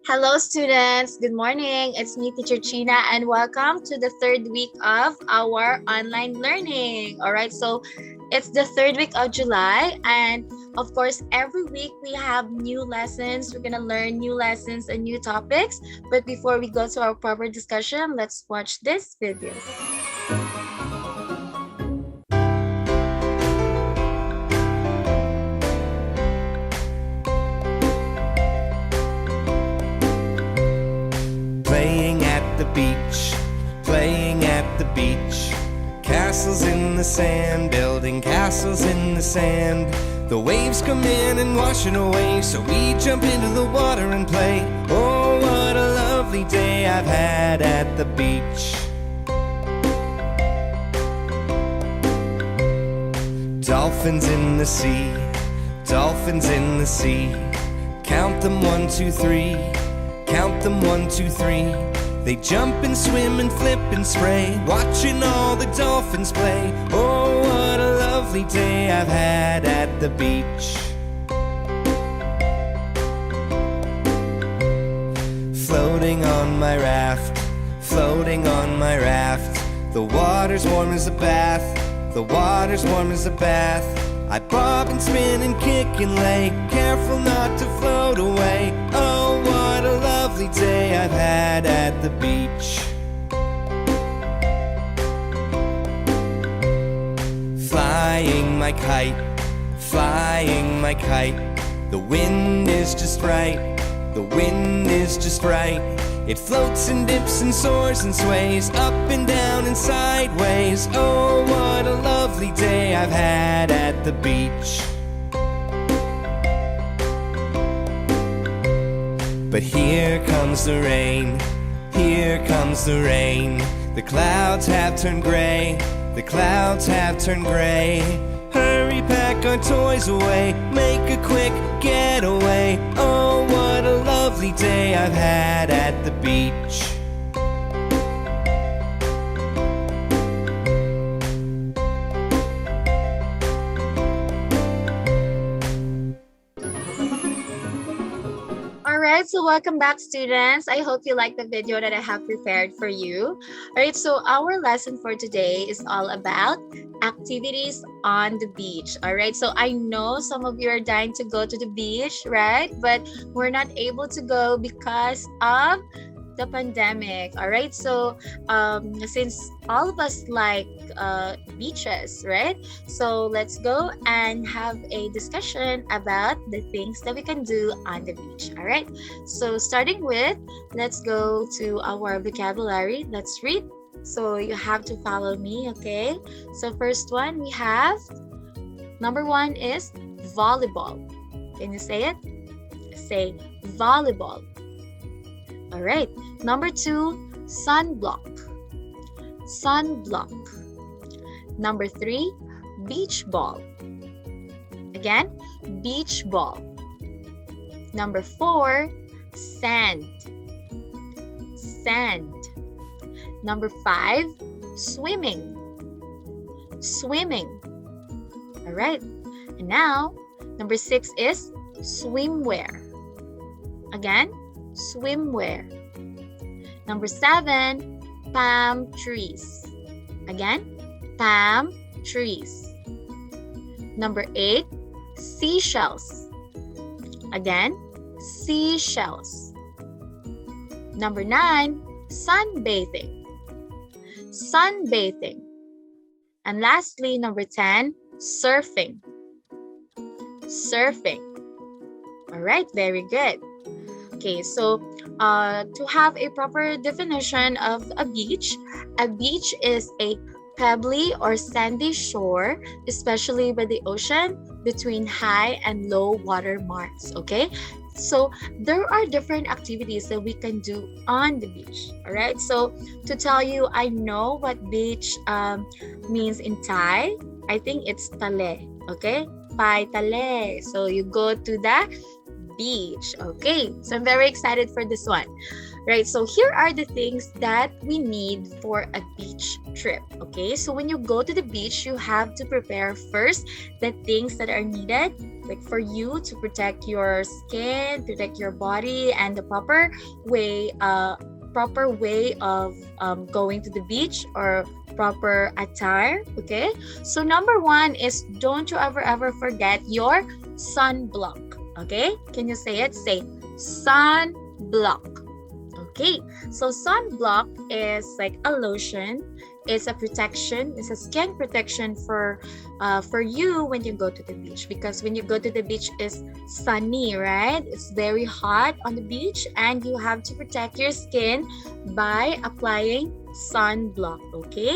Hello, students. Good morning. It's me, Teacher Chienna, and welcome to the third week of our online learning. All right, so it's the third week of July, and of course, every week we have new lessons. We're going to learn new lessons and new topics. But before we go to our proper discussion, let's watch this video. Playing at the beach, playing at the beach. Castles in the sand, building castles in the sand. The waves come in and wash it away, so we jump into the water and play. Oh, what a lovely day I've had at the beach. Dolphins in the sea, dolphins in the sea. Count them 1, 2, 3. Count them 1, 2, 3. They jump and swim and flip and spray, watching all the dolphins play. Oh, what a lovely day I've had at the beach. Floating on my raft, floating on my raft. The water's warm as a bath, the water's warm as a bath. I bob and spin and kick and lay, careful not to float away. Oh, what a lovely day I've had at the beach. Flying my kite, flying my kite. The wind is just right, the wind is just right. It floats and dips and soars and sways, up and down and sideways. Oh, what a lovely day I've had at the beach. But here comes the rain, here comes the rain. The clouds have turned gray, the clouds have turned gray. Hurry, pack our toys away, make a quick getaway. Oh, what a lovely day I've had at the beach. Alright, so welcome back, students. I hope you like the video that I have prepared for you. Alright, so our lesson for today is all about activities on the beach. Alright, so I know some of you are dying to go to the beach, right? But we're not able to go because of the pandemic. All right, so since all of us like beaches, right? So let's go and have a discussion about the things that we can do on the beach. All right, so starting with, let's go to our vocabulary. Let's read. So you have to follow me, okay? So first one, we have number 1 is volleyball. Can you say it? Say volleyball. All right. Number 2, sunblock. Sunblock. Number 3, beach ball. Again, beach ball. Number 4, sand. Sand. Number 5, swimming. Swimming. All right. And now, number 6 is swimwear. Again, swimwear. Number 7, palm trees. Again, palm trees. Number 8, seashells. Again, seashells. Number 9, sunbathing. Sunbathing. And lastly, number 10, surfing. Surfing. All right, very good. Okay, so to have a proper definition of a beach is a pebbly or sandy shore, especially by the ocean, between high and low water marks. Okay, so there are different activities that we can do on the beach. All right, so to tell you, I know what beach means in Thai. I think it's tale. Okay, pai tale. So you go to the beach. Okay, so I'm very excited for this one. Right, so here are the things that we need for a beach trip. Okay, so when you go to the beach, you have to prepare first the things that are needed, like for you to protect your skin, protect your body, and the proper way of going to the beach, or proper attire. Okay, so number one is, don't you ever forget your sunblock. Okay, can you say it? Say sunblock. Okay, so sunblock is like a lotion. It's a protection. It's a skin protection for you when you go to the beach, because when you go to the beach, it's sunny, right? It's very hot on the beach, and you have to protect your skin by applying sunblock. Okay,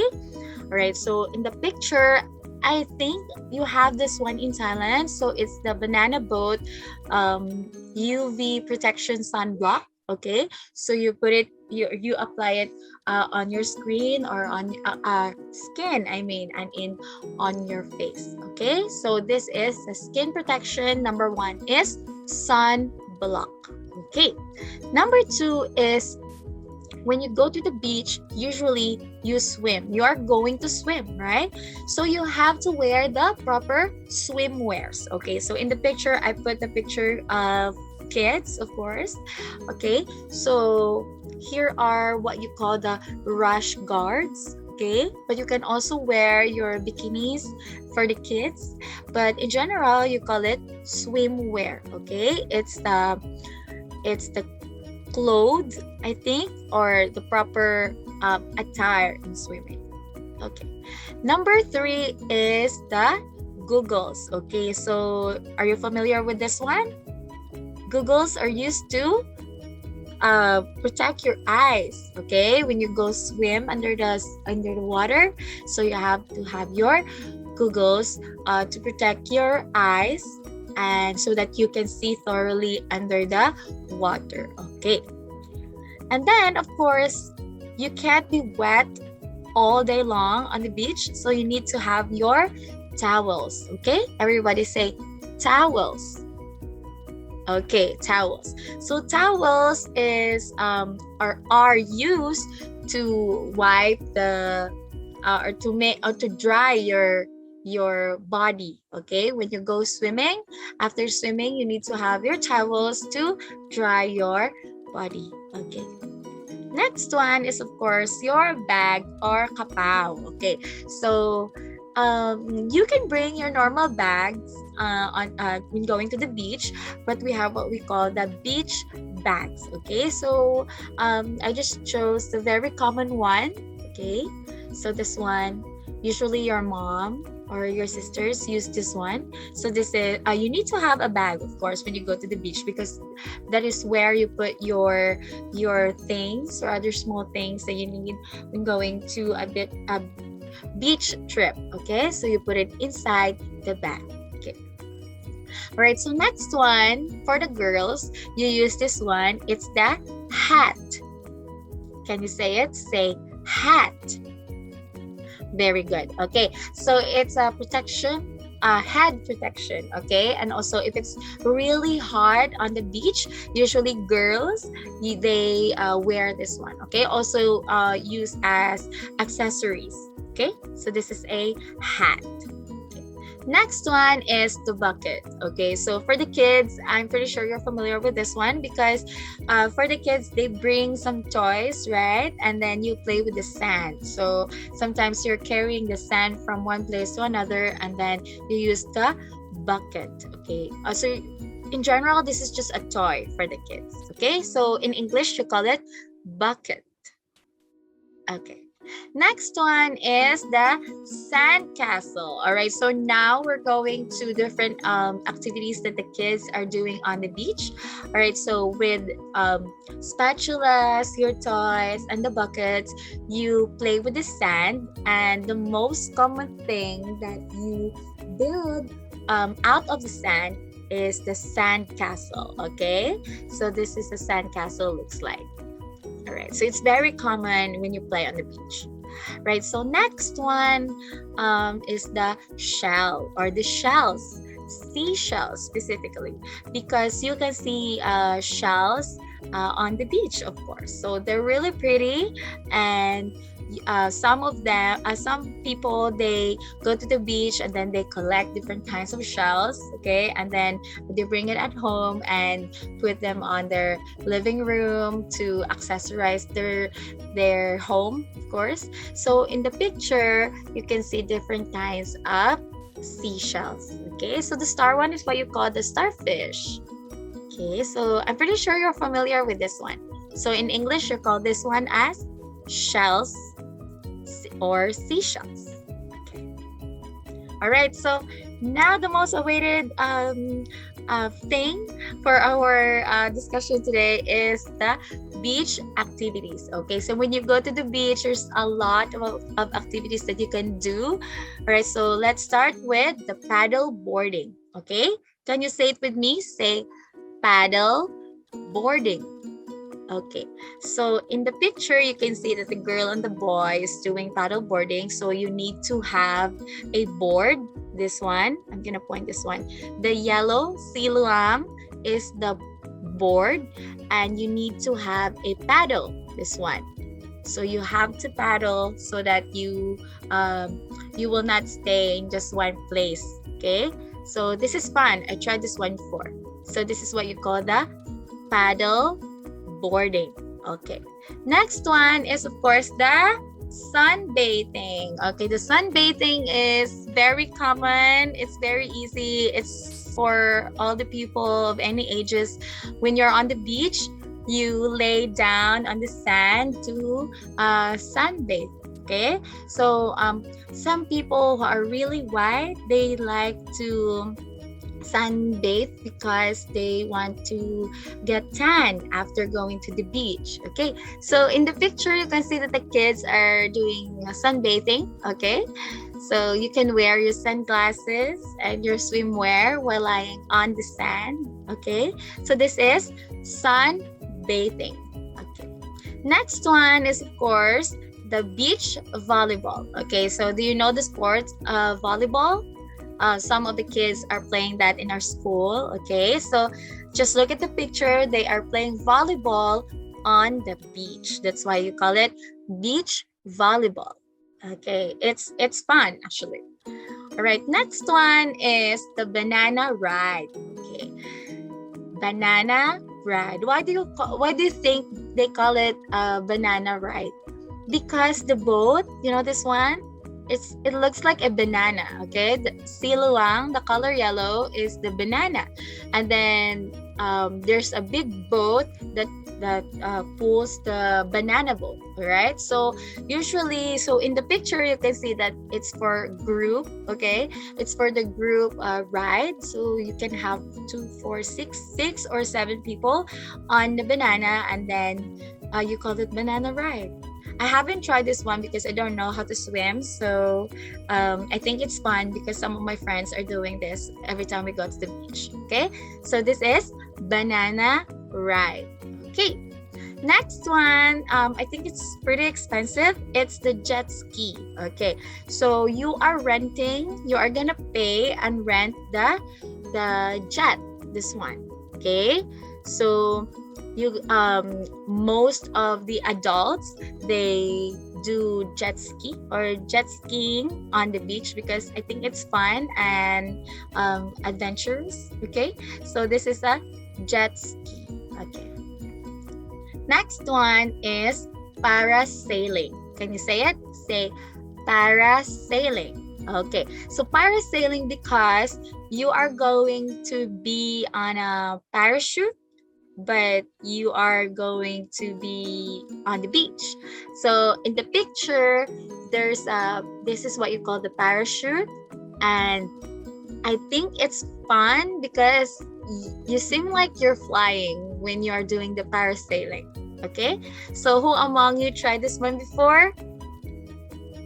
all right. So in the picture, I think you have this one in Thailand. So it's the banana boat UV protection sunblock. Okay, so you put it, you apply it on your screen, or on skin, I mean, and on your face. Okay, so this is the skin protection. Number one is sunblock. Okay, number two is, when you go to the beach, usually you swim. You are going to swim, right? So you have to wear the proper swimwears. Okay, so in the picture, I put the picture of kids, of course. Okay, so here are what you call the rash guards. Okay, but you can also wear your bikinis for the kids, but in general you call it swimwear. Okay, it's the clothes, I think, or the proper attire in swimming. Okay, number three is the goggles. Okay, so are you familiar with this one? Goggles are used to protect your eyes. Okay, when you go swim under the water, so you have to have your goggles to protect your eyes, and so that you can see thoroughly under the water. Okay, and then of course, you can't be wet all day long on the beach, so you need to have your towels. Okay, everybody say towels. Okay, towels. So towels is are used to wipe the or to make, or to dry your body. Okay, when you go swimming, after swimming, you need to have your towels to dry your body. Okay, next one is of course your bag or kapao. Okay, so you can bring your normal bags when going to the beach, but we have what we call the beach bags. Okay, so I just chose the very common one. Okay, so this one, usually your mom or your sisters use this one. So this is you need to have a bag, of course, when you go to the beach, because that is where you put your things or other small things that you need when going to a beach trip. Okay, so you put it inside the bag. Okay, all right, so next one for the girls, you use this one. It's the hat. Can you say it? Say hat. Very good. Okay, so it's a protection, head protection. Okay, and also if it's really hot on the beach, usually girls, they wear this one. Okay, also used as accessories. Okay, so this is a hat. Okay. Next one is the bucket. Okay, so for the kids, I'm pretty sure you're familiar with this one, because for the kids, they bring some toys, right? And then you play with the sand. So sometimes you're carrying the sand from one place to another, and then you use the bucket. Okay, so in general, this is just a toy for the kids. Okay, so in English, you call it bucket. Okay. Next one is the sand castle. All right, so now we're going to different activities that the kids are doing on the beach. All right, so with spatulas, your toys, and the buckets, you play with the sand. And the most common thing that you build out of the sand is the sand castle. Okay, so this is the sand castle looks like. All right, so it's very common when you play on the beach. Right, so next one is the shell or the shells, seashells specifically, because you can see shells on the beach, of course. So they're really pretty, and some people, they go to the beach and then they collect different kinds of shells, okay, and then they bring it at home and put them on their living room to accessorize their home, of course. So in the picture, you can see different kinds of seashells. Okay, so the star one is what you call the starfish. Okay, so I'm pretty sure you're familiar with this one. So in English, you call this one as shells or seashells. Okay. All right, so now the most awaited thing for our discussion today is the beach activities. Okay, so when you go to the beach, there's a lot of activities that you can do. All right, so let's start with the paddle boarding. Okay, can you say it with me? Say paddle boarding. Okay, so in the picture, you can see that the girl and the boy is doing paddle boarding. So you need to have a board. This one, I'm gonna point this one. The yellow siluam is the board, and you need to have a paddle. This one. So you have to paddle so that you will not stay in just one place. Okay, so this is fun. I tried this one before. So this is what you call the paddle boarding. Okay, next one is of course the sunbathing. Okay, the sunbathing is very common. It's very easy. It's for all the people of any ages. When you're on the beach, you lay down on the sand to sunbathe. Okay, so some people who are really white, they like to sunbathe because they want to get tan after going to the beach. Okay, so in the picture, you can see that the kids are doing sunbathing. Okay, so you can wear your sunglasses and your swimwear while lying on the sand. Okay, so this is sunbathing. Okay, next one is of course the beach volleyball. Okay, so do you know the sport volleyball? Some of the kids are playing that in our school. Okay, so just look at the picture. They are playing volleyball on the beach. That's why you call it beach volleyball. Okay, it's fun actually. All right, next one is the banana ride. Okay, banana ride. Why do you think they call it a banana ride? Because the boat, you know this one, it looks like a banana. Okay, the siluang, the color yellow, is the banana, and then there's a big boat that pulls the banana boat. All right, so usually, so in the picture you can see that it's for group. Okay, it's for the group ride, so you can have 2, 4, 6 or 7 people on the banana, and then you call it banana ride. I haven't tried this one because I don't know how to swim. So I think it's fun because some of my friends are doing this every time we go to the beach. Okay, so this is banana ride. Okay, next one, I think it's pretty expensive. It's the jet ski. Okay, so you are gonna pay and rent the jet, this one. Okay, so you most of the adults, they do jet ski or jet skiing on the beach because I think it's fun and adventurous. Okay, so this is a jet ski. Okay, next one is parasailing. Can you say it? Say parasailing. Okay, so parasailing, because you are going to be on a parachute, but you are going to be on the beach. So in the picture, this is what you call the parachute, and I think it's fun because you seem like you're flying when you are doing the parasailing. Okay, so who among you tried this one before?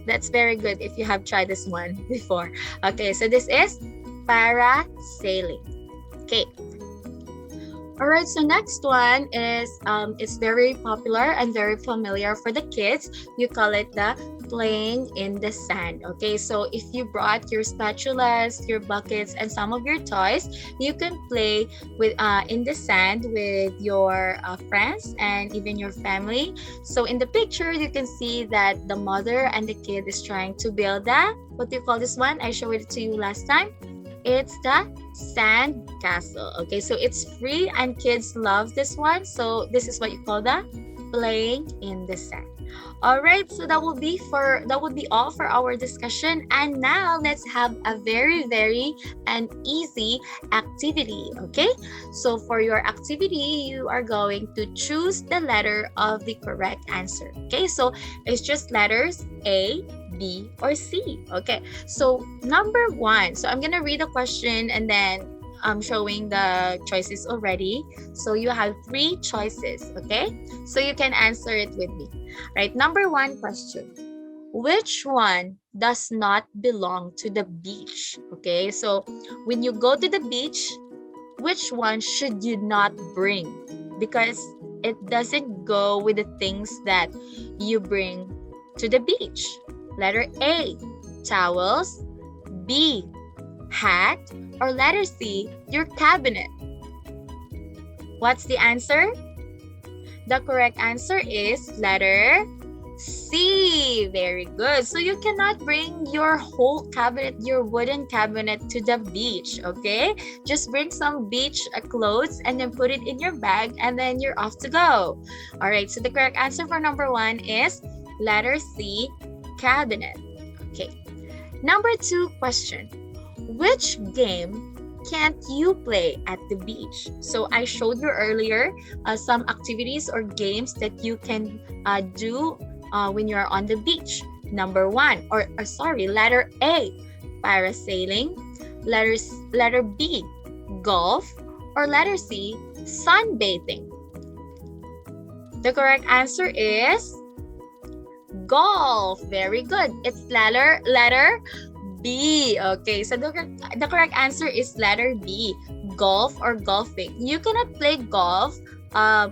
That's very good if you have tried this one before. Okay, so this is parasailing. Okay. All right, so next one is it's very popular and very familiar for the kids. You call it the playing in the sand. Okay, so if you brought your spatulas, your buckets, and some of your toys, you can play with in the sand with your friends and even your family. So in the picture, you can see that the mother and the kid is trying to build that. What do you call this one? I showed it to you last time. It's the sand castle. Okay, so it's free and kids love this one. So this is what you call the playing in the sand. All right, so that would be all for our discussion. And now let's have a very and easy activity. Okay, so for your activity, you are going to choose the letter of the correct answer. Okay, so it's just letters A, B, or C. Okay, so number one. So I'm gonna read the question and then I'm showing the choices already. So you have 3 choices. Okay, so you can answer it with me. Right, number 1 question. Which one does not belong to the beach? Okay, so when you go to the beach, which one should you not bring? Because it doesn't go with the things that you bring to the beach. Letter A, towels. B, hat. Or letter C, your cabinet. What's the answer? The correct answer is letter C. Very good. So you cannot bring your whole cabinet, your wooden cabinet to the beach, okay? Just bring some beach clothes and then put it in your bag and then you're off to go. All right, so the correct answer for number 1 is letter C, cabinet. Okay. Number 2 question. Which game can't you play at the beach? So I showed you earlier some activities or games that you can do when you're on the beach. Number 1, letter A, parasailing. Letter B, golf. Or letter C, sunbathing. The correct answer is golf. Very good. It's letter B. Okay, so the correct answer is letter B, golf or golfing. You cannot play golf on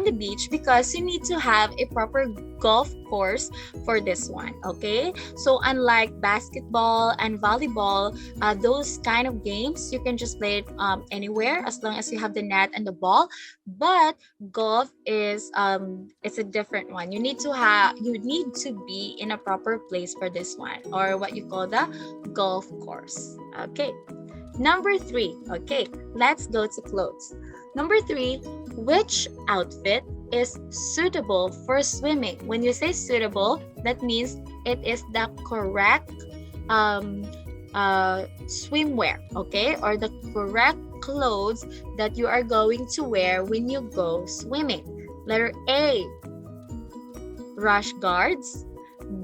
the beach because you need to have a proper golf course for this one. Okay, so unlike basketball and volleyball, those kind of games you can just play it anywhere as long as you have the net and the ball. But golf is it's a different one. You need to be in a proper place for this one, or what you call the golf course. Okay, number 3. Okay, let's go to clothes. Number 3, which outfit is suitable for swimming? When you say suitable, that means it is the correct swimwear, okay? Or the correct clothes that you are going to wear when you go swimming. Letter A, rash guards.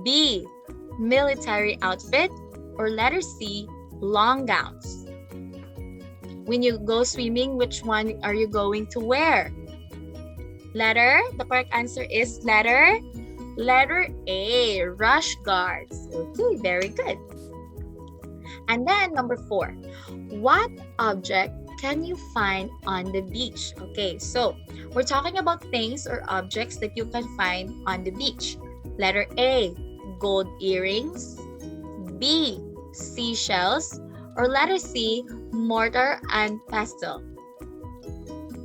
B, military outfit. Or letter C, long gowns. When you go swimming, which one are you going to wear? The correct answer is letter A, rash guards. Okay, very good. And then number 4, what object can you find on the beach? Okay, so we're talking about things or objects that you can find on the beach. Letter A, gold earrings. B, seashells. Or letter C, mortar and pestle.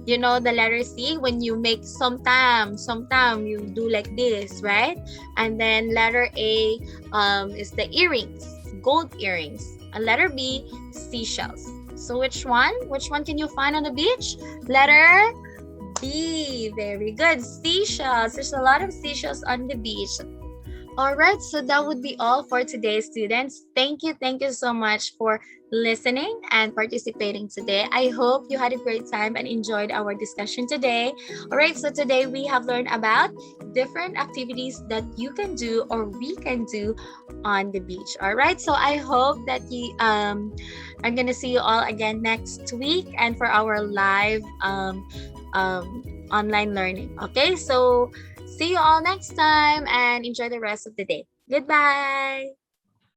You know the letter C, when you make sometime you do like this, right? And then letter A is the earrings, gold earrings. And letter B, seashells. So which one can you find on the beach? Letter B. Very good. Seashells. There's a lot of seashells on the beach. All right, so that would be all for today, students. Thank you so much for listening and participating today. I hope you had a great time and enjoyed our discussion today. All right, so today we have learned about different activities that you can do or we can do on the beach. All right, so I hope that you I'm gonna see you all again next week and for our live online learning. Okay, so see you all next time and enjoy the rest of the day. Goodbye.